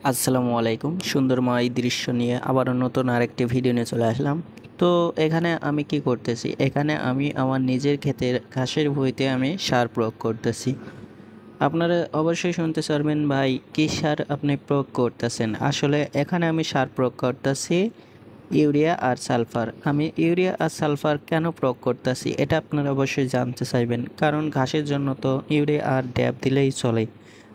আসসালামু আলাইকুম। সুন্দরময় দৃশ্য নিয়ে আবারও নতুন আরেকটি ভিডিও নিয়ে চলে আসলাম। তো এখানে আমি কি করতেছি, এখানে আমি আমার নিজের ক্ষেতের ঘাসের ভুঁইতে আমি সার প্রয়োগ করতেছি। আপনারা অবশ্যই শুনতে পারবেন, ভাই কী সার আপনি প্রয়োগ করতেছেন। আসলে এখানে আমি সার প্রয়োগ করতেছি ইউরিয়া আর সালফার। আমি ইউরিয়া আর সালফার কেন প্রয়োগ করতেছি এটা আপনারা অবশ্যই জানতে চাইবেন, কারণ ঘাসের জন্য তো ইউরিয়া আর ড্যাপ দিলেই চলে।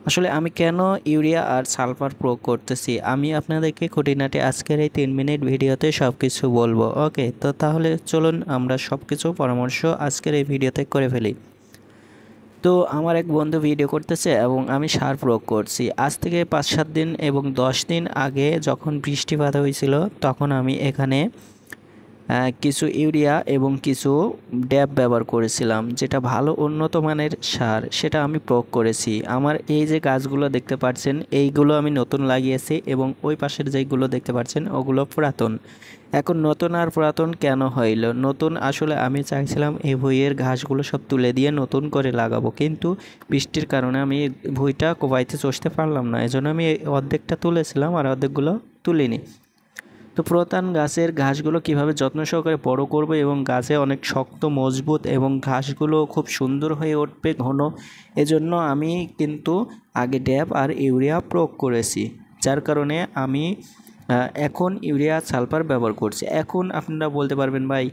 আসলে আমি কেন ইউরিয়া আর সালফার প্রয়োগ করতেছি আমি আপনাদেরকে খুঁটিনাটি আজকের এই 3 মিনিট ভিডিওতে সব কিছু বলবো। ওকে, তো তাহলে চলুন আমরা সব কিছু পরামর্শ আজকের এই ভিডিওতে করে ফেলি। তো আমার এক বন্ধু ভিডিও করতেছে এবং আমি সার প্রয়োগ করছি আজ থেকে 5-7 দিন এবং 10 দিন আগে যখন বৃষ্টিপাত হয়েছিল তখন আমি এখানে কিছু ইউরিয়া এবং কিছু ড্যাপ ব্যবহার করেছিলাম, যেটা ভালো উন্নত মানের সার, সেটা আমি প্রয়োগ করেছি। আমার এই যে গাছগুলো দেখতে পাচ্ছেন এইগুলো আমি নতুন লাগিয়েছি এবং ওই পাশের যেগুলো দেখতে পাচ্ছেন ওগুলো পুরাতন। এখন নতুন আর পুরাতন কেন হইল? নতুন আসলে আমি চাইছিলাম এই ভুঁইয়ের ঘাসগুলো সব তুলে দিয়ে নতুন করে লাগাবো, কিন্তু বৃষ্টির কারণে আমি ভুঁইটা কোপাইতে চষতে পারলাম না, এজন্য আমি অর্ধেকটা তুলেছিলাম আর অর্ধেকগুলো তুলিনি। তো পুরাতন গাছের ঘাসগুলো কিভাবে যত্ন সহকারে বড় করব এবং গাছে অনেক শক্ত মজবুত এবং ঘাসগুলো খুব সুন্দর হয়ে উঠবে ঘন, এজন্য আমি কিন্তু আগে ড্যাপ আর ইউরিয়া প্রয়োগ করেছি, যার কারণে আমি এখন ইউরিয়া সালফার ব্যবহার করছি। এখন আপনারা বলতে পারবেন, ভাই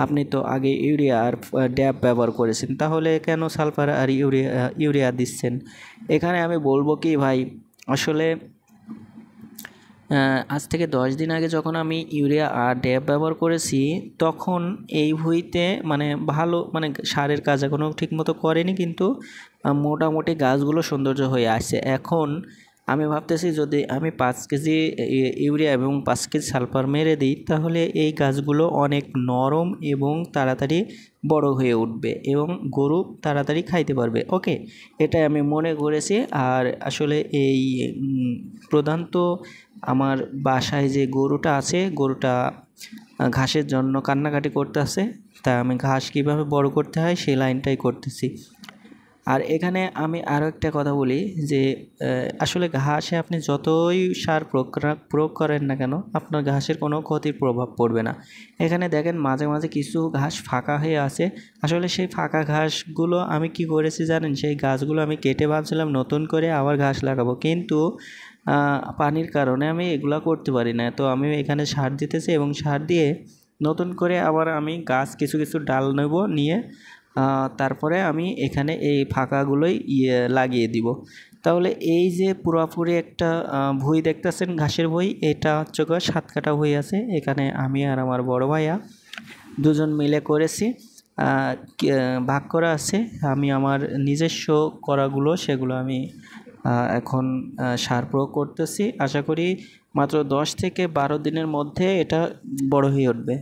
আপনি তো আগে ইউরিয়া আর ড্যাপ ব্যবহার করেছেন, তাহলে কেন সালফার আর ইউরিয়া দিচ্ছেন? এখানে আমি বলবো কি ভাই, আসলে আজ থেকে 10 দিন আগে যখন আমি ইউরিয়া আর ড্যাপ ব্যবহার করেছি তখন এই ভুঁইতে ভালো সারের কাজ এখনও ঠিকমতো করেনি, কিন্তু মোটামুটি গাছগুলো সৌন্দর্য হয়ে আসছে। এখন আমি ভাবতেছি যদি আমি 5 কেজি ইউরিয়া এবং 5 কেজি সালফার মেরে দিই তাহলে এই গাছগুলো অনেক নরম এবং তাড়াতাড়ি বড় হয়ে উঠবে এবং গরু তাড়াতাড়ি খাইতে পারবে। ওকে, এটাই আমি মনে করেছি। আর আসলে এই প্রধানত আমার বাসায় যে গরুটা আছে, গরুটা ঘাসের জন্য কান্নাকাটি করতেছে, তাই আমি ঘাস কীভাবে বড় করতে হয় সেই লাইনটাই করতেছি। আর এখানে আমি আরও একটা কথা বলি যে আসলে ঘাসে আপনি যতই সার প্রয়োগ করেন না কেন আপনার ঘাসের কোনো ক্ষতির প্রভাব পড়বে না। এখানে দেখেন মাঝে মাঝে কিছু ঘাস ফাঁকা হয়ে আছে, আসলে সেই ফাঁকা ঘাসগুলো আমি কি করেছি জানেন? সেই গাছগুলো আমি কেটে ভাবছিলাম নতুন করে আবার ঘাস লাগাবো, কিন্তু পানির কারণে আমি এগুলা করতে পারি না। তো আমি এখানে সার দিতেছি এবং সার দিয়ে নতুন করে আবার আমি গাছ কিছু কিছু ডাল নেব, নিয়ে তারপরে আমি এখানে এই ফাঁকাগুলোই লাগিয়ে দিব। তাহলে এই যে পুরোপুরি একটা ভুঁই দেখতেছেন ঘাসের ভুঁই, এটা হচ্ছে 7 কাঠা ভুঁই আছে। এখানে আমি আর আমার বড় ভাইয়া দুজন মিলে করেছি, ভাগ করা আছে। আমি আমার নিজস্ব করাগুলো সেগুলো আমি এখন সার প্রয়োগ করতেছি। আশা করি মাত্র 10 থেকে 12 দিনের মধ্যে এটা বড় হয়ে উঠবে।